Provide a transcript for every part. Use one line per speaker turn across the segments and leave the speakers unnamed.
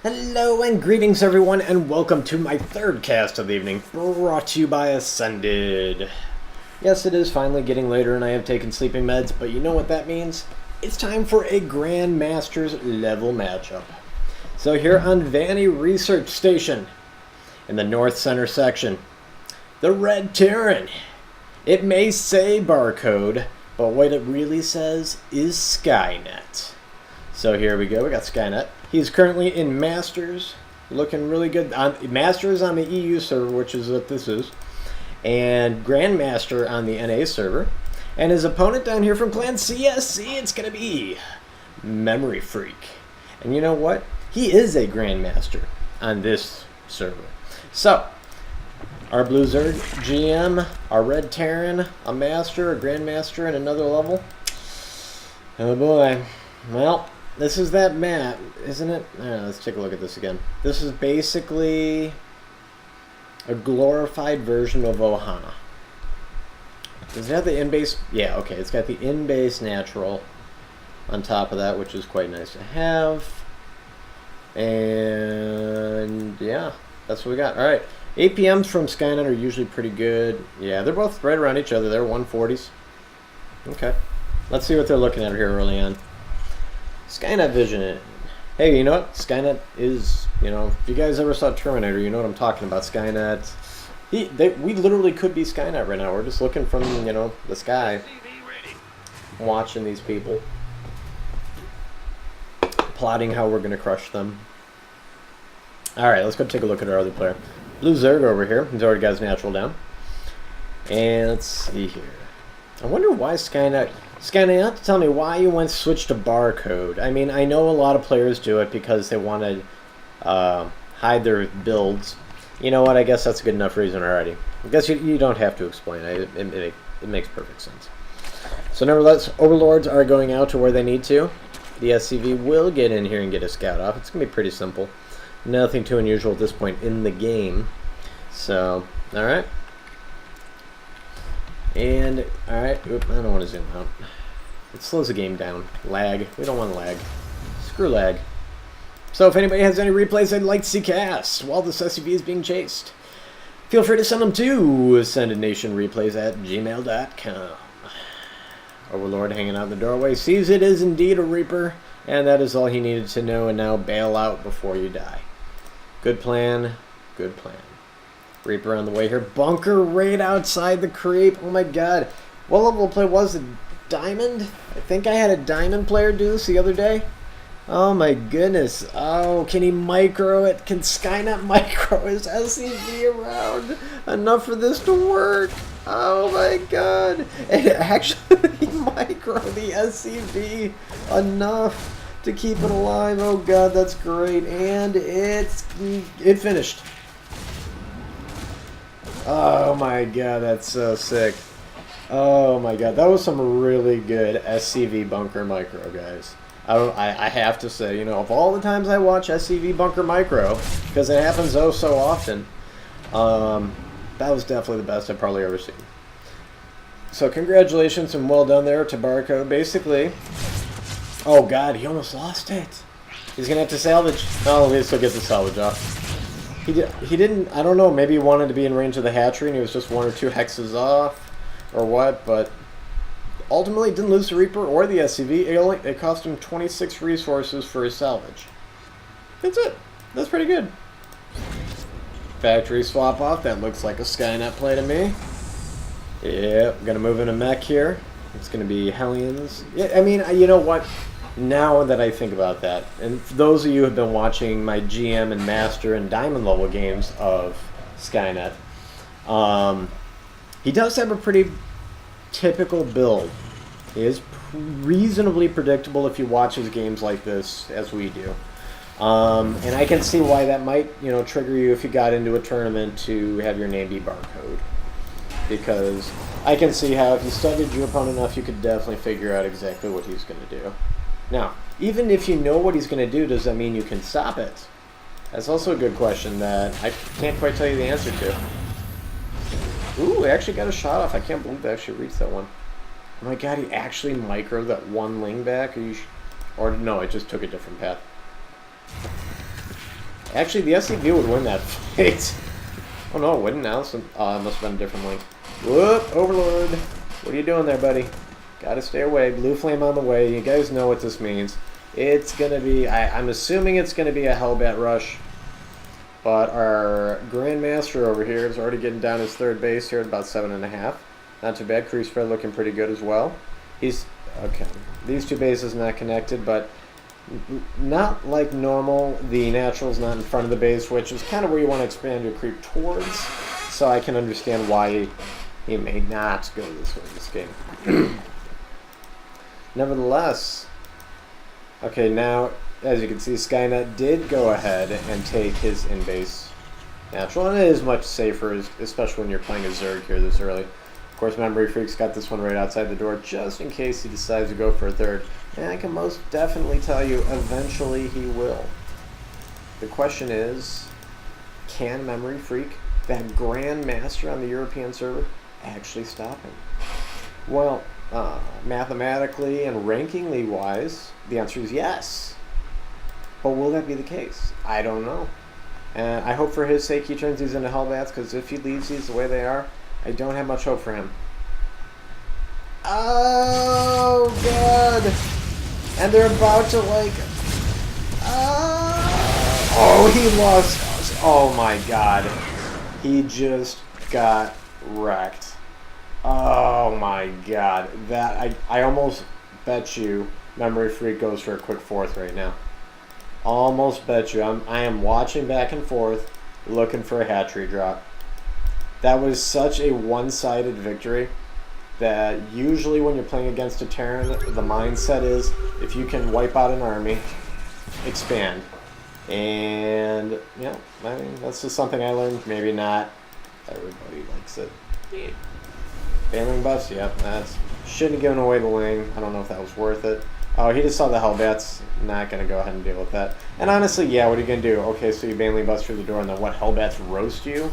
Hello and greetings everyone, and welcome to my third cast of the evening, brought to you by Ascended. Yes, it is finally getting later and I have taken sleeping meds, but you know what that means? It's time for a Grandmasters level matchup. So here on Vanny Research Station, in the North Center section, the Red Terran. It may say barcode, but what it really says is SkYnet. So here we go, we got SkYnet. He's currently in Masters, looking really good. Masters on the EU server, which is what this is, and Grandmaster on the NA server. And his opponent down here from Clan CSC, it's going to be memOryfreak. And you know what? He is a Grandmaster on this server. So, our Blue Zerg GM, our Red Terran, a Master, a Grandmaster, and another level. Oh boy. Well, this is that map, isn't it? Let's take a look at this again. This is basically a glorified version of Ohana. Does it have the in-base? Yeah, okay. It's got the in-base natural on top of that, which is quite nice to have. And yeah, that's what we got. All right. APMs from SkYnet are usually pretty good. Yeah, they're both right around each other. They're 140s. Okay. Let's see what they're looking at here early on. SkYnet Vision. Hey, you know what? SkYnet is, if you guys ever saw Terminator, you know what I'm talking about. SkYnet. We literally could be SkYnet right now. We're just looking from, the sky, watching these people, plotting how we're going to crush them. Alright, let's go take a look at our other player. Blue Zerg over here. He's already got his natural down. And let's see here. I wonder why SkYnet... SkYnet, you have to tell me why you went switch to barcode. I mean, I know a lot of players do it because they want to hide their builds. You know what? I guess that's a good enough reason already. I guess you don't have to explain. It makes perfect sense. So nevertheless, Overlords are going out to where they need to. The SCV will get in here and get a scout off. It's going to be pretty simple. Nothing too unusual at this point in the game. So, alright. And, alright, oop, I don't want to zoom out. It slows the game down. Lag. We don't want lag. Screw lag. So if anybody has any replays they'd like to see cast while this SCV is being chased, feel free to send them to AscendedNationReplays@gmail.com. Overlord hanging out in the doorway sees it is indeed a Reaper, and that is all he needed to know, and now bail out before you die. Good plan. Good plan. Reaper on the way here. Bunker right outside the creep. Oh my god. What level of play was it? Diamond? I think I had a Diamond player do this the other day. Oh my goodness. Oh, can he micro it? Can SkYnet micro his SCV around enough for this to work? Oh my god. And actually micro the SCV enough to keep it alive. Oh god, that's great. And it finished. Oh my god, that's so sick. Oh my god, that was some really good SCV bunker micro, guys. I have to say, of all the times I watch SCV bunker micro, because it happens oh so often, that was definitely the best I've probably ever seen. So congratulations and well done there to Barcode. Basically, oh god, he almost lost it. He's gonna have to salvage. Oh, at least he'll get the salvage off. He didn't, I don't know, maybe he wanted to be in range of the hatchery and he was just 1 or 2 hexes off, or what, but ultimately didn't lose the Reaper or the SCV. It cost him 26 resources for his salvage. That's it. That's pretty good. Factory swap off, that looks like a SkYnet play to me. Yeah, I'm gonna move in a mech here. It's gonna be Hellions. Yeah, I mean, you know what? Now that I think about that, and for those of you who have been watching my GM and Master and Diamond level games of SkYnet, he does have a pretty typical build. He is reasonably predictable if you watch his games like this, as we do. And I can see why that might, trigger you if you got into a tournament to have your name be barcode. Because I can see how if you studied your opponent enough, you could definitely figure out exactly what he's going to do. Now, even if you know what he's going to do, does that mean you can stop it? That's also a good question that I can't quite tell you the answer to. Ooh, I actually got a shot off. I can't believe I actually reached that one. Oh my god, he actually microed that one ling back? Or no, it just took a different path. Actually, the SCV would win that fight. Oh no, it wouldn't now. So, it must have been a different link. Whoop, Overlord. What are you doing there, buddy? Gotta stay away. Blue Flame on the way. You guys know what this means. It's gonna be, I'm assuming it's gonna be a Hellbat rush. But our Grandmaster over here is already getting down his third base here at about 7.5. Not too bad. Crease spread looking pretty good as well. He's, okay. These two bases not connected, but not like normal. The natural's not in front of the base, which is kind of where you want to expand your creep towards. So I can understand why he may not go this way this game. Nevertheless, okay, now as you can see, SkYnet did go ahead and take his in-base natural, and it is much safer, especially when you're playing a Zerg here this early. Of course, memOryfreak's got this one right outside the door, just in case he decides to go for a third. And I can most definitely tell you, eventually he will. The question is, can memOryfreak, that Grandmaster on the European server, actually stop him? Well, mathematically and rankingly wise, the answer is yes. But will that be the case? I don't know. And I hope for his sake he turns these into Hellbats, because if he leaves these the way they are, I don't have much hope for him. Oh, God. And they're about to, like... oh, he lost... Oh, my God. He just got wrecked. Oh, my God. That I almost bet you memOryfreak goes for a quick fourth right now. Almost bet you. I am watching back and forth, looking for a hatchery drop. That was such a one-sided victory that usually when you're playing against a Terran, the mindset is if you can wipe out an army, expand. And, yeah, I mean, that's just something I learned. Maybe not everybody likes it. Failing buffs, yep, that's... Shouldn't have given away the Ling. I don't know if that was worth it. Oh, he just saw the Hellbats. Not going to go ahead and deal with that. And honestly, yeah, what are you going to do? Okay, so you Baneling bust through the door and then what, Hellbats roast you?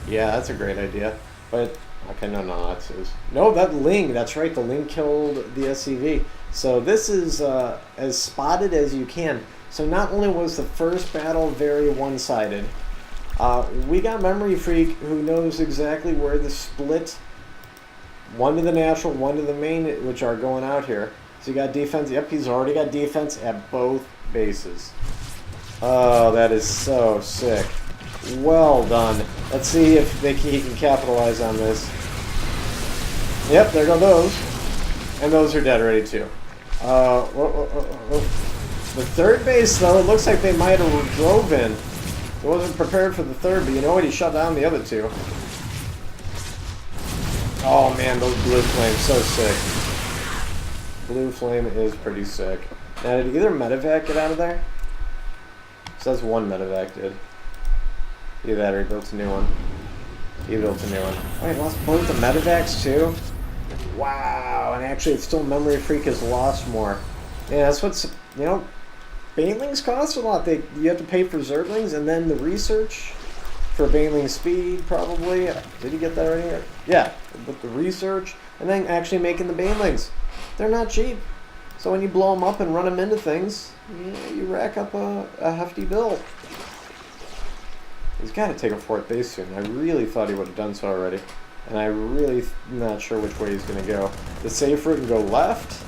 Yeah, that's a great idea. But, okay, no, that's his. No, that Ling, that's right, the Ling killed the SCV. So this is as spotted as you can. So not only was the first battle very one-sided, we got memOryfreak who knows exactly where the split, one to the natural, one to the main, which are going out here. So you got defense, yep, he's already got defense at both bases. Oh, that is so sick. Well done. Let's see if he can capitalize on this. Yep, there go those. And those are dead already too. The third base, though, it looks like they might have drove in. He wasn't prepared for the third, but you know what? He shut down the other two. Oh man, those blue flames, so sick. Blue flame is pretty sick. Now, did either medevac get out of there? It says one medevac did. Either that or he built a new one. He built a new one. Oh, he lost both the medevacs too? Wow, and actually it's still memOryfreak has lost more. Yeah, that's what's, you know, Banelings cost a lot. You have to pay for Zerglings and then the research for Baneling speed, probably. Did he get that right here? Yeah, with the research and then actually making the Banelings. They're not cheap. So when you blow them up and run them into things, you rack up a hefty bill. He's got to take a fourth base soon. I really thought he would have done so already. And I really not sure which way he's going to go. The safe route can go left,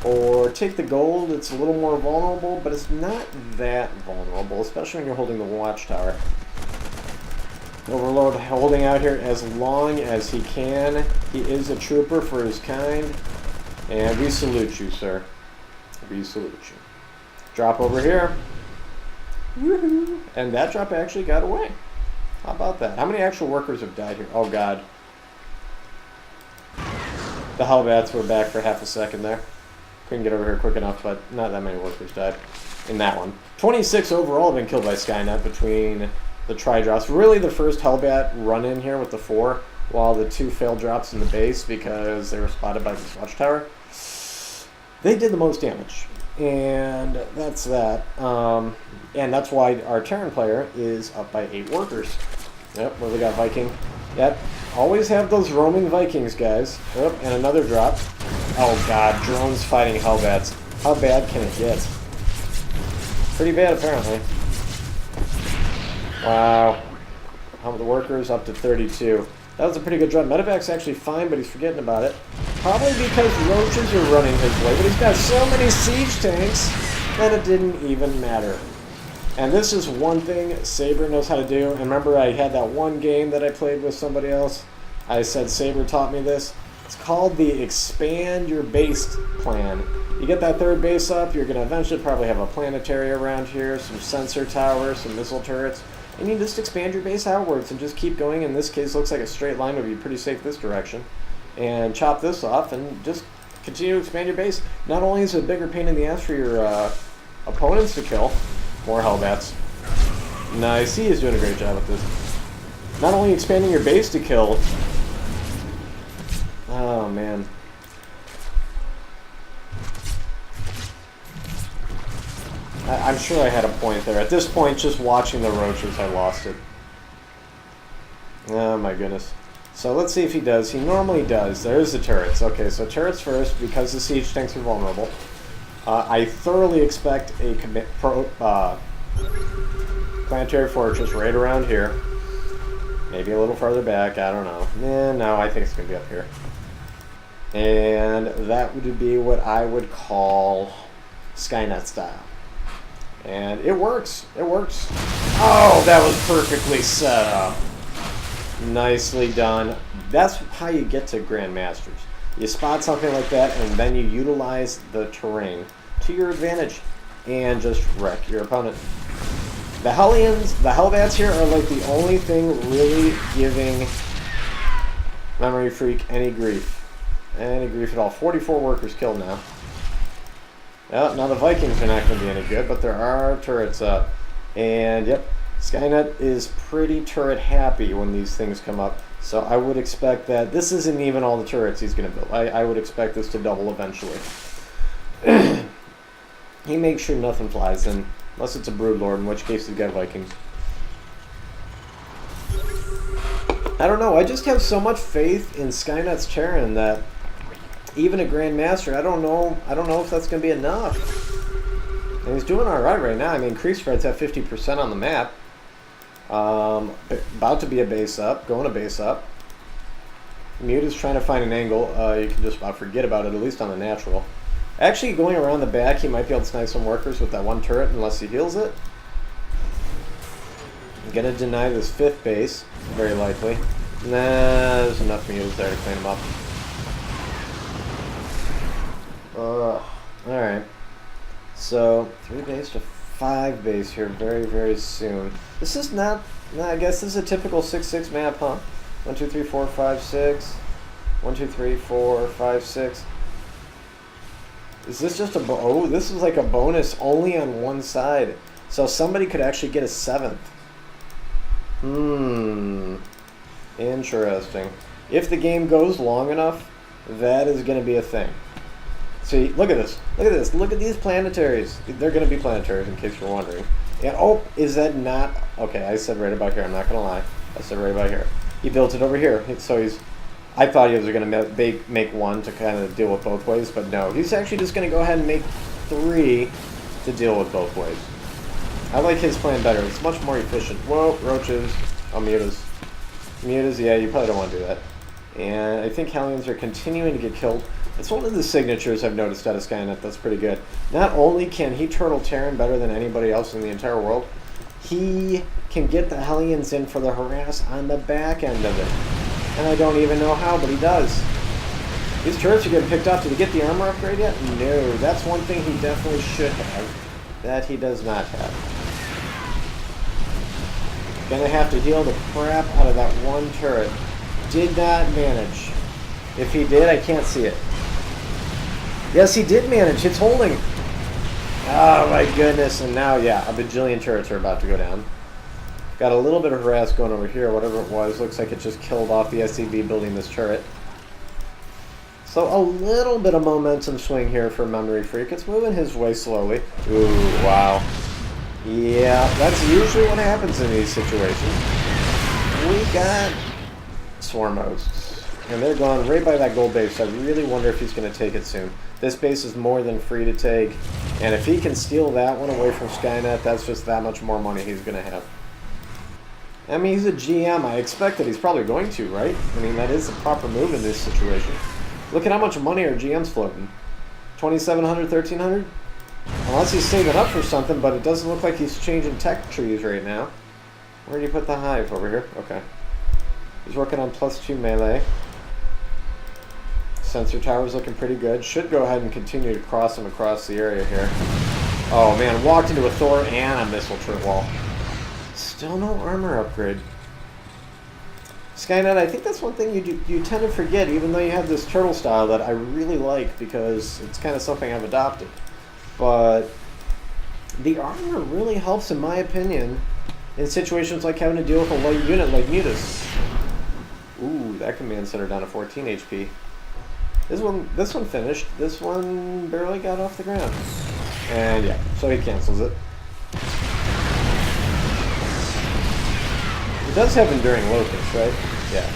or take the gold. It's a little more vulnerable, but it's not that vulnerable, especially when you're holding the watchtower. Overlord holding out here as long as he can. He is a trooper for his kind. And we salute you, sir. We salute you. Drop over here. Woohoo! And that drop actually got away. How about that? How many actual workers have died here? Oh, God. The Hellbats were back for half a second there. Couldn't get over here quick enough, but not that many workers died in that one. 26 overall have been killed by SkYnet between the tri-drops. Really the first Hellbat run in here with the 4, while the 2 failed drops in the base because they were spotted by this watchtower. They did the most damage. And that's that. And that's why our Terran player is up by 8 workers. Yep, where we got Viking. Yep, always have those roaming Vikings, guys. Yep, and another drop. Oh God, drones fighting Hellbats. How bad can it get? Pretty bad, apparently. Wow. How the workers up to 32. That was a pretty good drop. Medevac's actually fine, but he's forgetting about it. Probably because roaches are running his way, but he's got so many siege tanks that it didn't even matter. And this is one thing Saber knows how to do. And remember, I had that one game that I played with somebody else. I said Saber taught me this. It's called the expand your base plan. You get that third base up, you're going to eventually probably have a planetary around here, some sensor towers, some missile turrets, and you just expand your base outwards and just keep going. In this case, looks like a straight line would be pretty safe this direction. And chop this off and just continue to expand your base. Not only is it a bigger pain in the ass for your opponents to kill, more Hellbats. Nice, he is doing a great job with this. Not only expanding your base to kill. Oh man. I'm sure I had a point there. At this point, just watching the roaches, I lost it. Oh my goodness. So let's see if he does. He normally does. There's the turrets. Okay, so turrets first, because the siege tanks are vulnerable. I thoroughly expect a planetary fortress right around here. Maybe a little farther back, I don't know. No, I think it's going to be up here. And that would be what I would call SkYnet style. And it works. It works. Oh, that was perfectly set up. Nicely done. That's how you get to Grandmasters. You spot something like that, and then you utilize the terrain to your advantage and just wreck your opponent. The Hellions, the Hellbats here are like the only thing really giving memOryfreak any grief. Any grief at all. 44 workers killed now. Yeah, now the Vikings are not going to be any good, but there are turrets up. And yep, SkYnet is pretty turret happy when these things come up. So I would expect that this isn't even all the turrets he's going to build. I would expect this to double eventually. He makes sure nothing flies in, unless it's a Broodlord, in which case he's got Vikings. I don't know, I just have so much faith in SkYnet's Terran that even a Grandmaster, I don't know if that's going to be enough. And he's doing alright right now. I mean, creep spread's at 50% on the map. About to be a base up, going to base up. Mute is trying to find an angle. You can just about forget about it, at least on the natural. Actually, going around the back, he might be able to snipe some workers with that one turret unless he heals it. I'm going to deny this fifth base, very likely. Nah, there's enough mules there to clean him up. Alright. So, 3 base to 5 base here very, very soon. This is not, I guess this is a typical 6-6 map, huh? 1, 2, 3, 4, 5, 6. 1, 2, 3, 4, 5, 6. Is this just a oh, this is like a bonus only on one side. So somebody could actually get a 7th. Interesting. If the game goes long enough, that is going to be a thing. See, look at this. Look at this. Look at these planetaries. They're going to be planetaries, in case you're wondering. And oh, is that not... Okay, I said right about here. I'm not going to lie. I said right about here. He built it over here. So he's... I thought he was going to make one to kind of deal with both ways, but no. He's actually just going to go ahead and make 3 to deal with both ways. I like his plan better. It's much more efficient. Whoa, roaches. Oh, mutas. Mutas, yeah, you probably don't want to do that. And I think Hellions are continuing to get killed. It's one of the signatures I've noticed out of SkYnet that's pretty good. Not only can he turtle Terran better than anybody else in the entire world, he can get the Hellions in for the harass on the back end of it. And I don't even know how, but he does. These turrets are getting picked off. Did he get the armor upgrade yet? No. That's one thing he definitely should have. That he does not have. Gonna have to heal the crap out of that one turret. Did not manage. If he did, I can't see it. Yes, he did manage. It's holding. Oh my goodness. And now, yeah, a bajillion turrets are about to go down. Got a little bit of harass going over here, whatever it was. Looks like it just killed off the SCV building this turret. So a little bit of momentum swing here for memOryfreak. It's moving his way slowly. Ooh, wow. Yeah, that's usually what happens in these situations. We got swarm hosts. And they're going right by that gold base. I really wonder if he's going to take it soon. This base is more than free to take. And if he can steal that one away from SkYnet, that's just that much more money he's going to have. I mean, he's a GM. I expect that he's probably going to, right? I mean, that is the proper move in this situation. Look at how much money our GM's floating. 2,700, 1,300? Unless he's saving up for something, but it doesn't look like he's changing tech trees right now. Where do you put the hive? Over here? Okay. He's working on +2 melee. Sensor tower's looking pretty good. Should go ahead and continue to cross him across the area here. Oh man, walked into a Thor and a missile turret wall. Still no armor upgrade. SkYnet, I think that's one thing you tend to forget, even though you have this turtle style that I really like because it's kind of something I've adopted. But the armor really helps, in my opinion, in situations like having to deal with a light unit like Mutus. Ooh, that command center down to 14 HP. This one finished. This one barely got off the ground. And yeah, so he cancels it. He does have Enduring Locust, right? Yeah.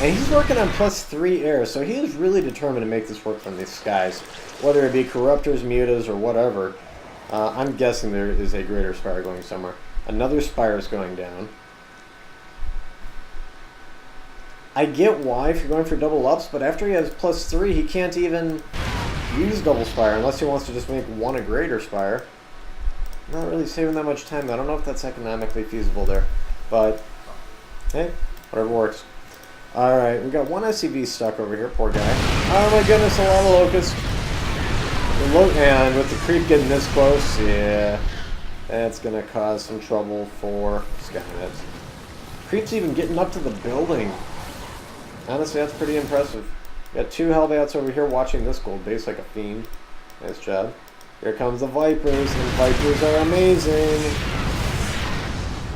And he's working on +3 air, so he is really determined to make this work from these skies. Whether it be Corruptors, Mutas, or whatever, I'm guessing there is a Greater Spire going somewhere. Another Spire is going down. I get why if you're going for double ups, but after he has +3, he can't even use double Spire unless he wants to just make one a Greater Spire. Not really saving that much time. I don't know if that's economically feasible there, but hey, whatever works. Alright, we got one SCV stuck over here, poor guy. Oh my goodness, a lot of locusts. And with the creep getting this close, yeah, that's going to cause some trouble for SkYnet. Creep's even getting up to the building. Honestly, that's pretty impressive. Got 2 Hellbats over here watching this gold base like a fiend. Nice job. Here comes the Vipers, and Vipers are amazing.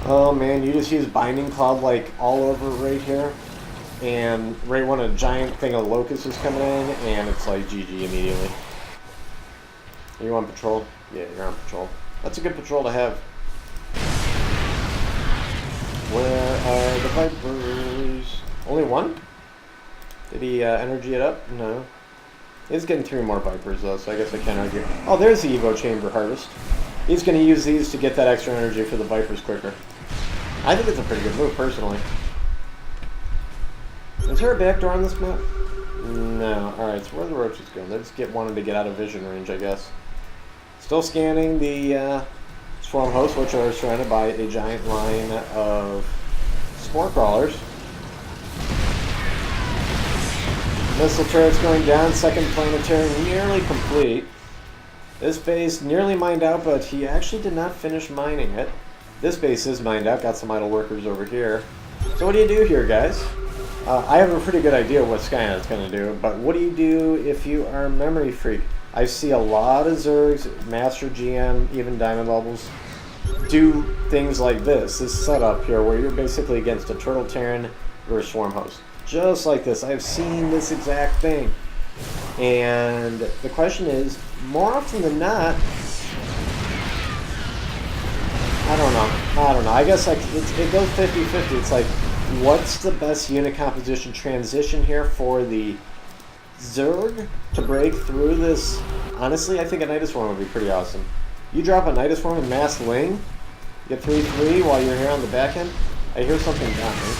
Oh man, you just use Binding Cloud like all over right here. And right when a giant thing of locusts is coming in, and it's like GG immediately. Are you on patrol? Yeah, you're on patrol. That's a good patrol to have. Where are the Vipers? Only one? Did he energy it up? No. He's getting 3 more Vipers though, so I guess I can't argue. Oh, there's the Evo Chamber Harvest. He's going to use these to get that extra energy for the Vipers quicker. I think it's a pretty good move, personally. Is there a back door on this map? No. Alright, so where are the roaches going? They just wanted to get out of vision range, I guess. Still scanning the Swarm Host, which are surrounded by a giant line of Spore Crawlers. Missile turrets going down, second planetary nearly complete. This base nearly mined out, but he actually did not finish mining it. This base is mined out, got some idle workers over here. So what do you do here, guys? I have a pretty good idea what SkYnet's going to do, but what do you do if you are a memOryfreak? I see a lot of Zergs, Master GM, even Diamond Levels, do things like this setup here, where you're basically against a Turtle Terran versus Swarm Host. Just like this. I've seen this exact thing. And the question is, more often than not, I don't know. I guess like it goes 50-50. It's like, what's the best unit composition transition here for the Zerg to break through this? Honestly, I think a Nidus Swarm would be pretty awesome. You drop a Nidus Swarm and Mass Ling, get 3-3 while you're here on the back end. I hear something down here.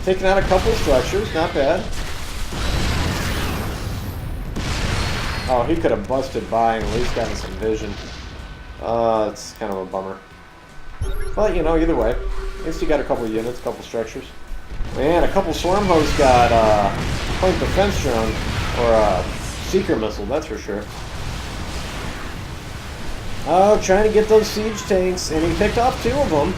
Taking out a couple structures, not bad. Oh, he could have busted by and at least gotten some vision. It's kind of a bummer. But, you know, either way, at least you got a couple of units, a couple structures. Man, a couple Swarm Hosts got point defense drone, or a Seeker missile, that's for sure. Oh, trying to get those siege tanks, and he picked off 2 of them.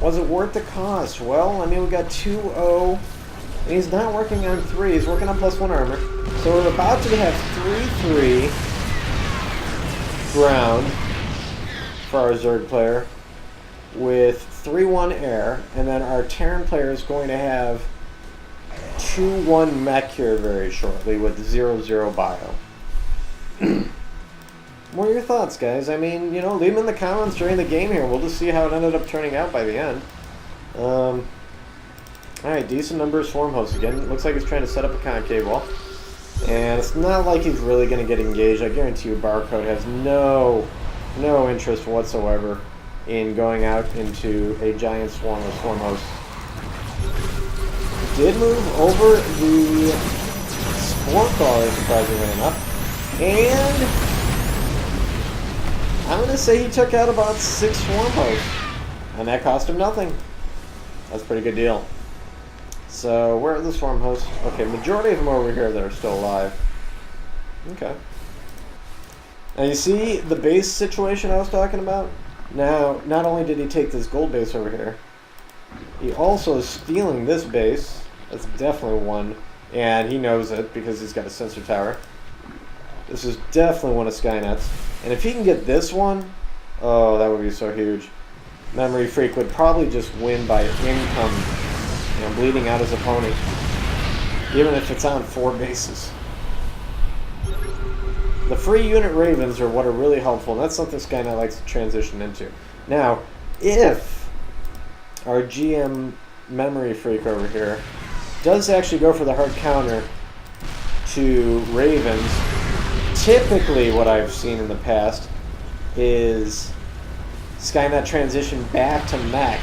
Was it worth the cost? Well, I mean, we got 2-0, and he's not working on 3, he's working on +1 armor. So we're about to have 3-3 ground for our Zerg player with 3-1 air, and then our Terran player is going to have 2-1 mech here very shortly with 0-0 bio. What are your thoughts, guys? I mean, you know, leave them in the comments during the game here. We'll just see how it ended up turning out by the end. Alright, decent number of Swarm Hosts again. Looks like he's trying to set up a concave wall. And it's not like he's really going to get engaged. I guarantee you Barcode has no interest whatsoever in going out into a giant swarm of swarm hosts. Did move over the spore crawler, surprisingly enough, and I'm going to say he took out about 6 swarm hosts, and that cost him nothing. That's a pretty good deal. So where are the swarm hosts? Okay, majority of them are over here that are still alive. Okay. Now you see the base situation I was talking about? Now, not only did he take this gold base over here, he also is stealing this base. That's definitely one. And he knows it because he's got a sensor tower. This is definitely one of SkYnet's. And if he can get this one, oh, that would be so huge. memOryfreak would probably just win by income, you know, bleeding out his opponent. Even if it's on 4 bases. The free unit Ravens are what are really helpful, and that's something SkYnet likes to transition into. Now, if our GM memOryfreak over here does actually go for the hard counter to Ravens, typically what I've seen in the past is SkYnet transition back to mech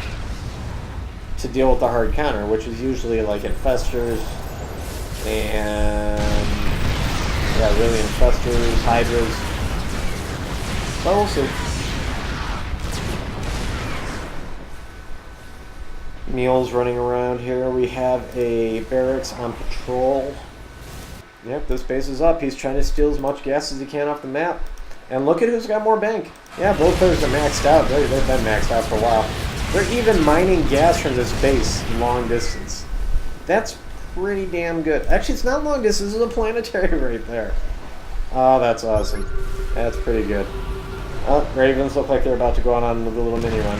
to deal with the hard counter, which is usually like infestors and yeah, really infestors, hydras. But we'll see. Neil's running around here. We have a barracks on patrol. Yep, this base is up. He's trying to steal as much gas as he can off the map. And look at who's got more bank. Yeah, both players are maxed out. They've been maxed out for a while. They're even mining gas from this base long distance. That's pretty damn good. Actually, it's not long distance. This is a planetary right there. Oh, that's awesome. That's pretty good. Oh, Ravens look like they're about to go on a little mini run.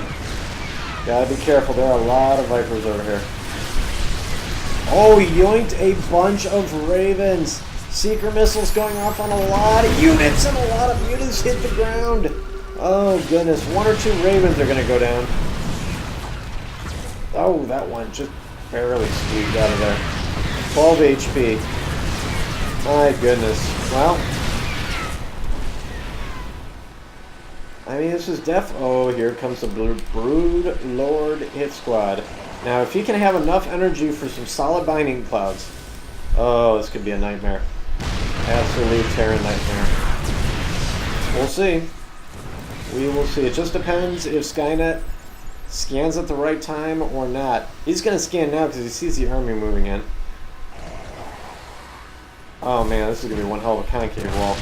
Gotta be careful. There are a lot of Vipers over here. Oh, he yoinked a bunch of Ravens. Seeker missiles going off on a lot of units, and a lot of units hit the ground. Oh, goodness. 1 or 2 Ravens are going to go down. Oh, that one just barely squeaked out of there. 12 HP. My goodness. Well, I mean, this is oh, here comes the Brood Lord hit squad. Now, if he can have enough energy for some solid binding clouds, oh, this could be a nightmare. Absolute Terran nightmare. We'll see. We will see. It just depends if SkYnet scans at the right time or not. He's going to scan now because he sees the army moving in. Oh man, this is going to be one hell of a concave wall.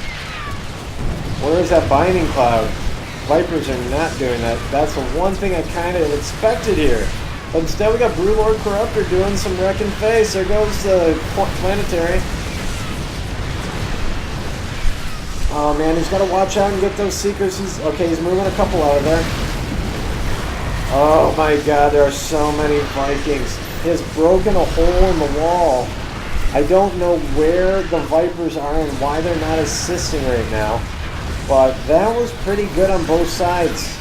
Where is that binding cloud? Vipers are not doing that. That's the one thing I kind of expected here. But instead we got Broodlord Corruptor doing some wreck and face. There goes the planetary. Oh man, he's got to watch out and get those Seekers. He's moving a couple out of there. Oh my god, there are so many Vikings. He has broken a hole in the wall. I don't know where the Vipers are and why they're not assisting right now. But that was pretty good on both sides.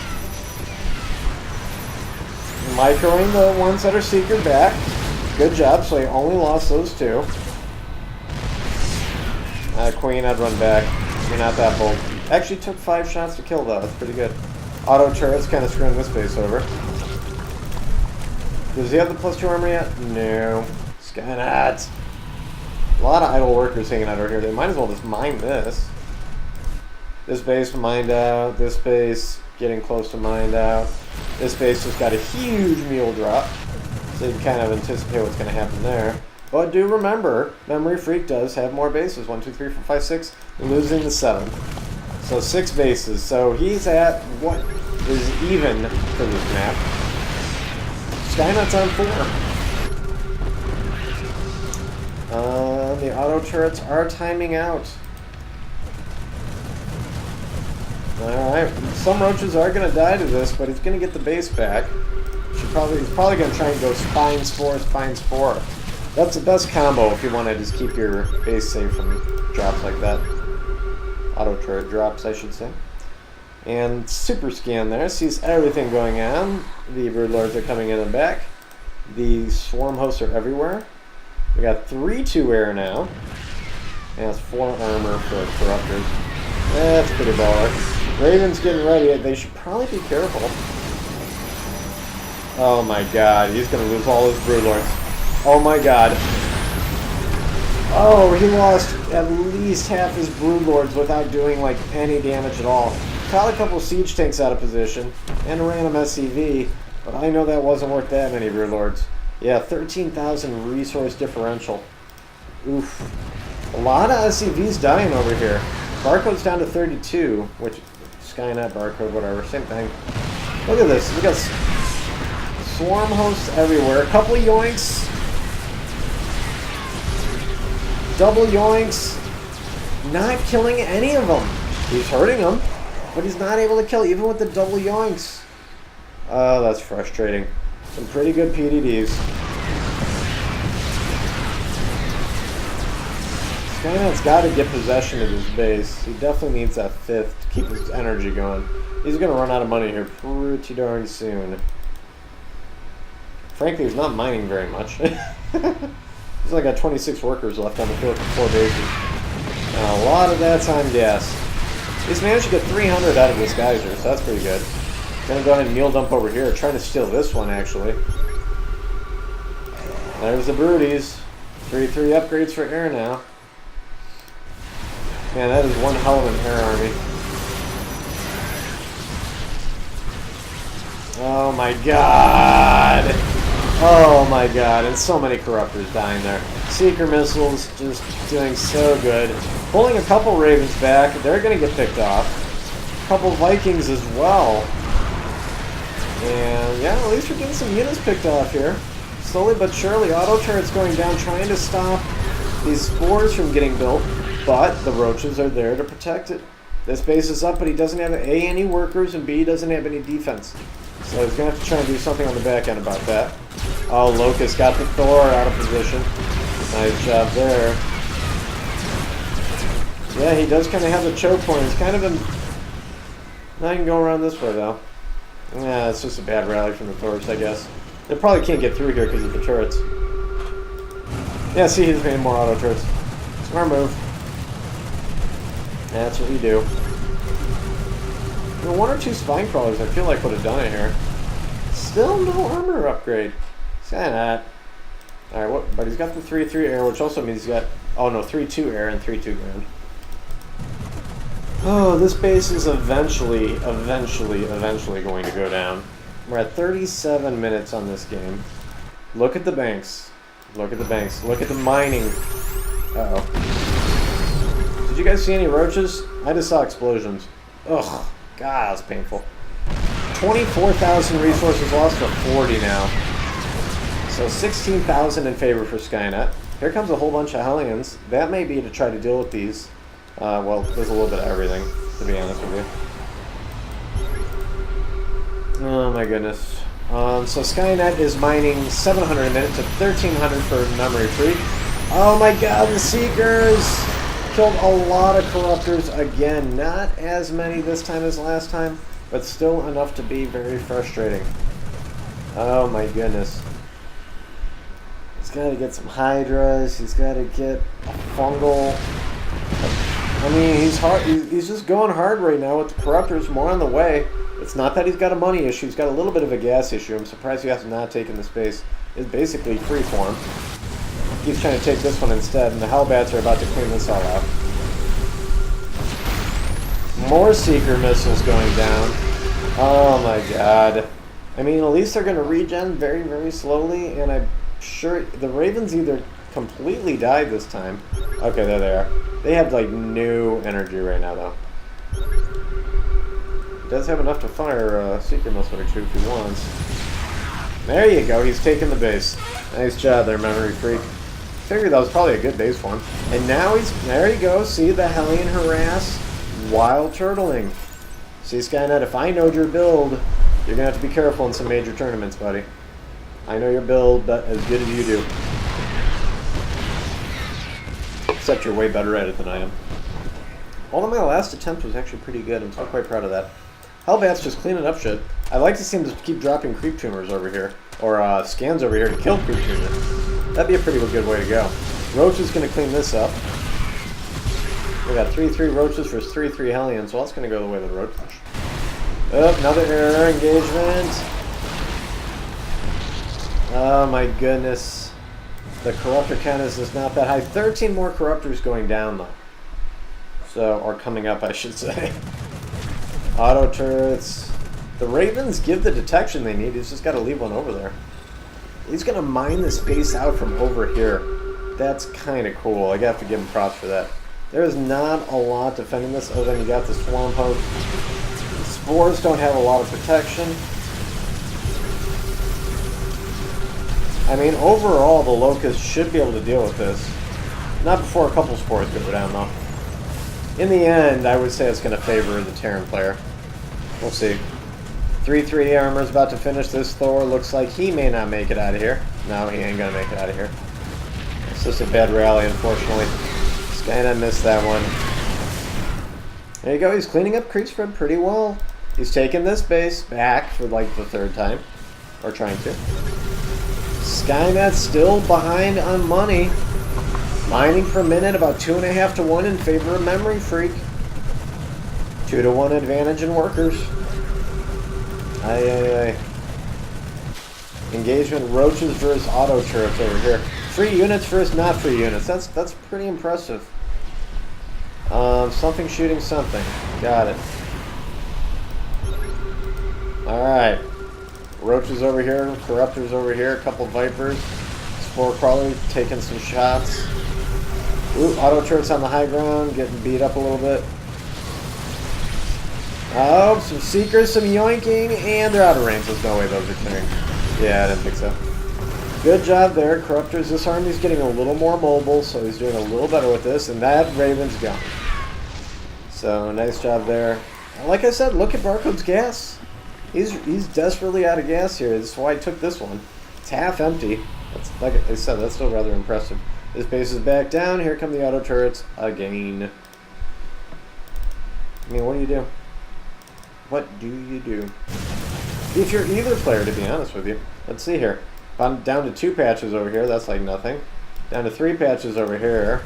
Microing the ones that are Seeker back. Good job, so he only lost those 2. Queen, I'd run back. You're not that bold. Actually took 5 shots to kill though, that's pretty good. Auto turrets kind of screwing this base over. Does he have the +2 armor yet? No. SkYnet. A lot of idle workers hanging out over here. They might as well just mine this. This base mined out. This base getting close to mined out. This base just got a huge mule drop. So you can kind of anticipate what's going to happen there. But do remember, memOryfreak does have more bases. 1, 2, 3, 4, 5, 6. Losing the 7. So 6 bases. So he's at what is even for this map. SkYnet's on 4. The auto turrets are timing out. Alright, some roaches are going to die to this, but he's going to get the base back. He's probably going to try and go Spine Spore. That's the best combo if you want to just keep your base safe from drops like that. Auto turret drops, I should say. And super scan there, sees everything going on. The Broodlords are coming in and back. The swarm hosts are everywhere. We got 3 2-air now. And it's 4 armor for Corruptors. That's pretty baller. Raven's getting ready. They should probably be careful. Oh my god, he's gonna lose all his broodlords. Oh my god. Oh, he lost at least half his broodlords without doing like any damage at all. Caught a couple siege tanks out of position and a random SCV, but I know that wasn't worth that many broodlords. Yeah, 13,000 resource differential. Oof. A lot of SCVs dying over here. Barcode's down to 32, which SkYnet, barcode, whatever, same thing. Look at this. We got swarm hosts everywhere. A couple yoinks. Double yoinks. Not killing any of them. He's hurting them, but he's not able to kill even with the double yoinks. Oh, that's frustrating. Some pretty good PDDs. SkYnet's got to get possession of his base. He definitely needs that 5th to keep his energy going. He's going to run out of money here pretty darn soon. Frankly, he's not mining very much. He's only got 26 workers left on the field for 4 bases. Now, a lot of that's on gas. He's managed to get 300 out of this geyser, so that's pretty good. Gonna go ahead and meal dump over here, trying to steal this one actually. There's the broodies. 3-3 upgrades for air now. Man, that is one hell of an air army. Oh my god! Oh my god, and so many corruptors dying there. Seeker missiles just doing so good. Pulling a couple ravens back, they're gonna get picked off. A couple Vikings as well. And yeah, at least we're getting some units picked off here. Slowly but surely, auto turrets going down, trying to stop these spores from getting built, but the roaches are there to protect it. This base is up, but he doesn't have A, any workers, and B, doesn't have any defense. So he's going to have to try and do something on the back end about that. Oh, Locust got the Thor out of position. Nice job there. Yeah, he does kind of have the choke point. He's kind of in... Now he can go around this way, though. Yeah, it's just a bad rally from the Thors, I guess. They probably can't get through here because of the turrets. Yeah, see, he's made more auto turrets. Smart move. That's what you do. You know, 1 or 2 spine crawlers, I feel like, would have done it here. Still no armor upgrade. SkYnet. Alright, what? But he's got the 3-3 air, which also means he's got... Oh, no, 3-2 air and 3-2 ground. Oh, this base is eventually going to go down. We're at 37 minutes on this game. Look at the banks. Look at the banks. Look at the mining. Uh-oh. Did you guys see any roaches? I just saw explosions. Ugh. God, that's painful. 24,000 resources lost to 40 now. So 16,000 in favor for SkYnet. Here comes a whole bunch of Hellions. That may be to try to deal with these. Well, there's a little bit of everything, to be honest with you. Oh my goodness. So SkYnet is mining 700 a minute to 1,300 for memOryfreak. Oh my god, the Seekers! Killed a lot of Corruptors again. Not as many this time as last time, but still enough to be very frustrating. Oh my goodness. He's got to get some Hydras. He's got to get a fungal. I mean, he's just going hard right now with the Corruptors. More on the way. It's not that he's got a money issue. He's got a little bit of a gas issue. I'm surprised he has not taken the space. It's basically freeform. He's trying to take this one instead, and the Hellbats are about to clean this all out. More Seeker missiles going down. Oh my god. I mean, at least they're going to regen very, very slowly, and I'm sure the Ravens either completely died this time. Okay, there they are. They have, like, no energy right now, though. He does have enough to fire a Seeker missile or two if he wants. There you go, he's taking the base. Nice job there, memOryfreak. Figured that was probably a good base for him. And now he's, there you go, see the Hellion harass while turtling. See, SkYnet, if I know your build, you're going to have to be careful in some major tournaments, buddy. I know your build, but as good as you do. Except you're way better at it than I am. Although my last attempt was actually pretty good, I'm still quite proud of that. Hellbat's just cleaning up shit. I'd like to see him just keep dropping creep tumors over here. Or scans over here to kill creep tumors. That'd be a pretty good way to go. Roach is going to clean this up. We got 3-3 roaches versus 3-3 Hellions. Well, that's going to go the way of the roach. Oh, another air engagement. Oh my goodness. The corruptor count is just not that high. 13 more corruptors going down though. So, or coming up I should say. Auto turrets. The Ravens give the detection they need. He's just got to leave one over there. He's going to mine the space out from over here. That's kind of cool. I have to give him props for that. There is not a lot defending this other than you got the Swarm Poke. The Spores don't have a lot of protection. I mean, overall, the Locust should be able to deal with this. Not before a couple Spores go down, though. In the end, I would say it's going to favor the Terran player. We'll see. 3 armor is about to finish. This Thor looks like he may not make it out of here. No, he ain't going to make it out of here. It's just a bad rally, unfortunately. SkYnet missed that one. There you go. He's cleaning up creep spread pretty well. He's taking this base back for like the 3rd time. Or trying to. SkYnet still behind on money. Mining per minute about 2.5 to 1 in favor of memOryfreak. 2 to 1 advantage in workers. Aye. Engagement roaches versus auto turrets over here. Free units versus not free units. That's pretty impressive. Something shooting something. Got it. Alright. Roaches over here, corruptors over here, a couple vipers. Spore crawler taking some shots. Ooh, auto turrets on the high ground, getting beat up a little bit. Oh, some seekers, some yoinking, and they're out of range. There's no way those are clearing. Yeah, I didn't think so. Good job there, corruptors. This army's getting a little more mobile, so he's doing a little better with this, and that Raven's gone. So, nice job there. Like I said, look at Barcode's gas. He's desperately out of gas here. That's why I took this one. It's half empty. That's, like I said, that's still rather impressive. This base is back down. Here come the auto turrets again. I mean, what do you do? What do you do? If you're either player, to be honest with you. Let's see here. I'm down to 2 patches over here. That's like nothing. Down to 3 patches over here.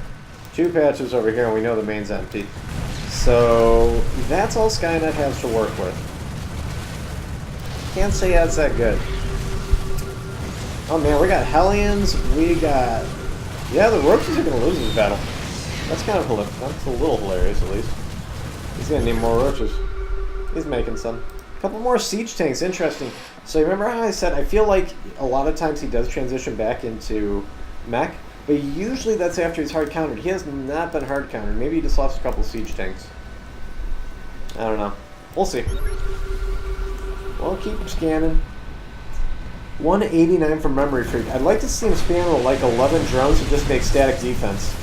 2 patches over here, and we know the main's empty. So that's all SkYnet has to work with. Can't say that's that good. Oh man, we got Hellions. We got... Yeah, the Roaches are going to lose this battle. That's kind of that's a little hilarious, at least. He's going to need more Roaches. He's making some. A couple more siege tanks. Interesting. So remember how I said I feel like a lot of times he does transition back into mech, but usually that's after he's hard countered. He has not been hard countered. Maybe he just lost a couple siege tanks. I don't know. We'll see. We'll keep scanning. 189 from memOryfreak. I'd like to see him spam with like 11 drones to just make static defense.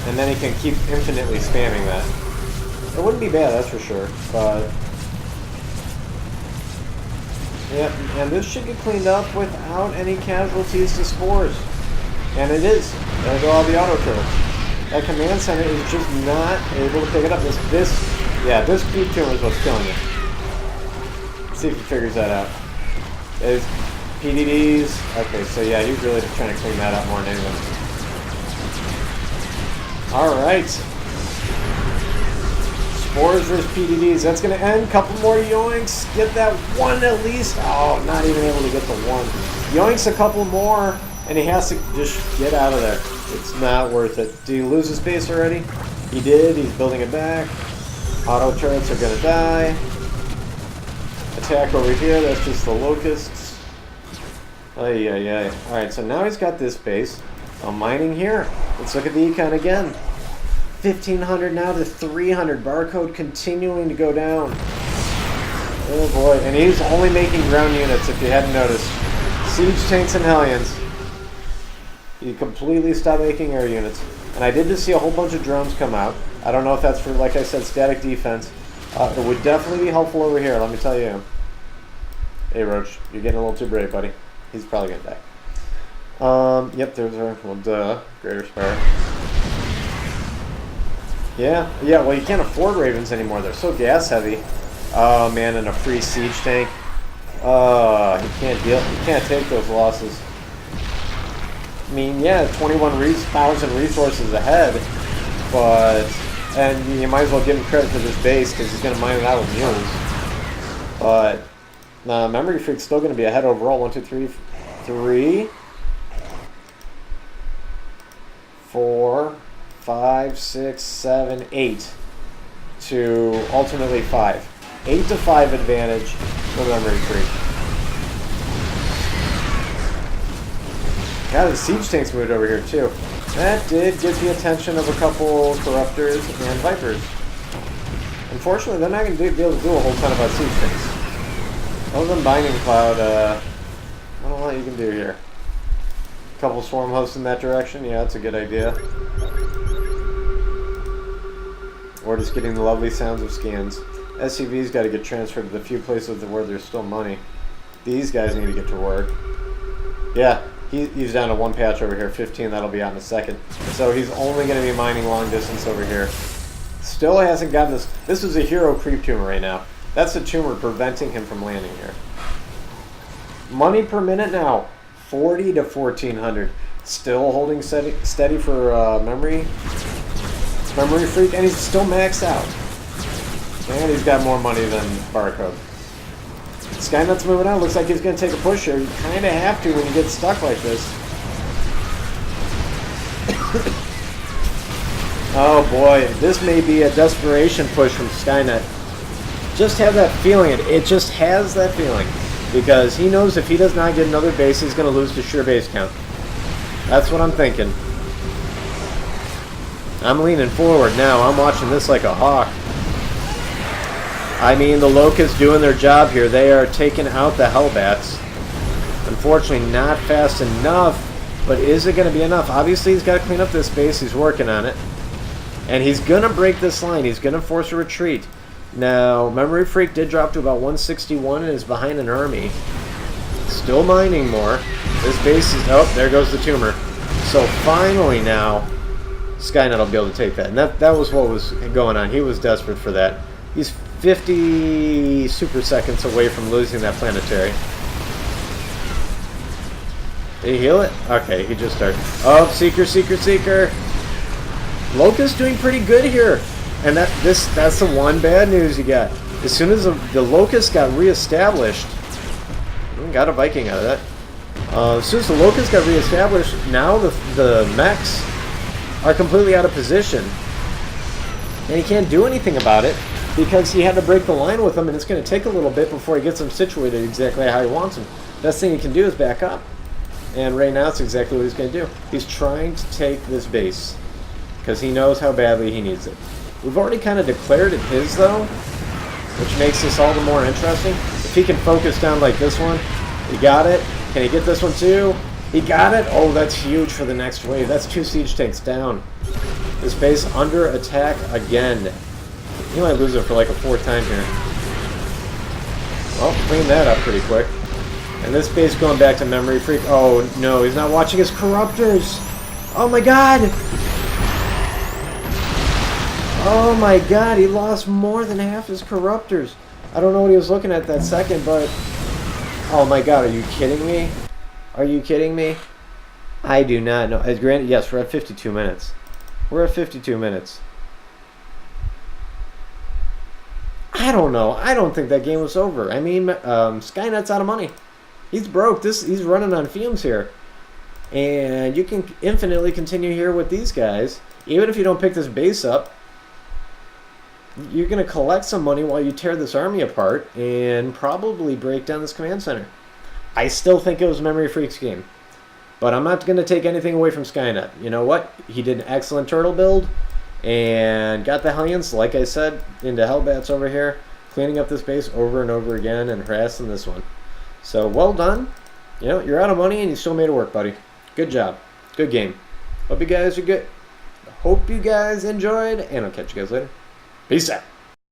And then he can keep infinitely spamming that. It wouldn't be bad, that's for sure. But yeah, and this should get cleaned up without any casualties to spores. And it is. There go all the auto turrets. That command center is just not able to pick it up. This creep tumor is what's killing it. Let's see if he figures that out. There's PDDs. Okay, so yeah, he's really just trying to clean that up more than anything. Alright. Spores versus PDDs. That's going to end. Couple more yoinks. Get that one at least. Oh, not even able to get the one. Yoinks a couple more, and he has to just get out of there. It's not worth it. Did he lose his base already? He did. He's building it back. Auto turrets are going to die. Attack over here. That's just the locusts. Ay. Alright, so now he's got this base. Mining here. Let's look at the econ again. 1,500 now to 300. Barcode continuing to go down. Oh boy. And he's only making ground units, if you hadn't noticed. Siege tanks and Hellions. He completely stopped making air units. And I did just see a whole bunch of drones come out. I don't know if that's for, like I said, static defense. It would definitely be helpful over here, let me tell you. Hey, Roach, you're getting a little too brave, buddy. He's probably going to die. Yep, there's our, well, duh, Greater Spire. Yeah, well, you can't afford Ravens anymore. They're so gas heavy. Oh, man, and a free siege tank. You can't take those losses. I mean, yeah, 21,000 resources ahead, but, and you might as well give him credit for this base because he's going to mine it out with mules. But, memOryfreak's still going to be ahead overall. 1, 2, 3, 3, 4, 5, 6, 7, 8 to ultimately 5. 8 to 5 advantage for memOryfreak. God, the siege tanks moved over here too. That did get the attention of a couple Corruptors and Vipers. Unfortunately, they're not going to be able to do a whole ton about siege tanks. Other than Binding Cloud, I don't know what you can do here. A couple Swarm Hosts in that direction, yeah, that's a good idea. Or just getting the lovely sounds of scans. SCV's got to get transferred to the few places where there's still money. These guys need to get to work. Yeah, he's down to 1 patch over here, 15, that'll be out in a second. So he's only going to be mining long distance over here. Still hasn't gotten this. This is a hero creep tumor right now. That's a tumor preventing him from landing here. Money per minute now, 40 to 1400. Still holding steady for memOryfreak, and he's still maxed out. And he's got more money than Barcode. SkYnet's moving out. Looks like he's going to take a push here. You kind of have to when you get stuck like this. Oh boy, this may be a desperation push from SkYnet. Just have that feeling. It just has that feeling. Because he knows if he does not get another base, he's going to lose to sheer base count. That's what I'm thinking. I'm leaning forward now. I'm watching this like a hawk. I mean, the Locusts doing their job here. They are taking out the Hellbats. Unfortunately, not fast enough. But is it going to be enough? Obviously, he's got to clean up this base. He's working on it. And he's going to break this line. He's going to force a retreat. Now, memOryfreak did drop to about 161 and is behind an army. Still mining more. This base is... Oh, there goes the tumor. So finally now, SkYnet will be able to take that. And that was what was going on. He was desperate for that. He's 50 super seconds away from losing that planetary. Did he heal it? Okay, he just started. Oh, Seeker, Seeker, Seeker. Locust doing pretty good here. And that's the one bad news you got. As soon as the Locust got reestablished, got a Viking out of that. As soon as the Locust got reestablished, now the mechs are completely out of position. And he can't do anything about it because he had to break the line with them, and it's going to take a little bit before he gets them situated exactly how he wants them. Best thing he can do is back up. And right now, it's exactly what he's going to do. He's trying to take this base because he knows how badly he needs it. We've already kind of declared it his, though, which makes this all the more interesting. If he can focus down like this one, he got it. Can he get this one too? He got it. Oh, that's huge for the next wave. That's 2 siege tanks down. This base under attack again. He might lose it for like a 4th time here. Well, clean that up pretty quick. And this base going back to memOryfreak. Oh, no, he's not watching his Corruptors. Oh, my God. Oh my god, he lost more than half his Corruptors. I don't know what he was looking at that second, but... Oh my god, are you kidding me? Are you kidding me? I do not know. Granted, yes, we're at 52 minutes. We're at 52 minutes. I don't know. I don't think that game was over. I mean, SkYnet's out of money. He's broke. He's running on fumes here. And you can infinitely continue here with these guys. Even if you don't pick this base up, you're going to collect some money while you tear this army apart and probably break down this command center. I still think it was memOryfreak's game. But I'm not going to take anything away from SkYnet. You know what? He did an excellent turtle build and got the Hellions, like I said, into Hellbats over here, cleaning up this base over and over again and harassing this one. So, well done. You know, you're out of money and you still made it work, buddy. Good job. Good game. Hope you guys are good. Hope you guys enjoyed, and I'll catch you guys later. Peace out.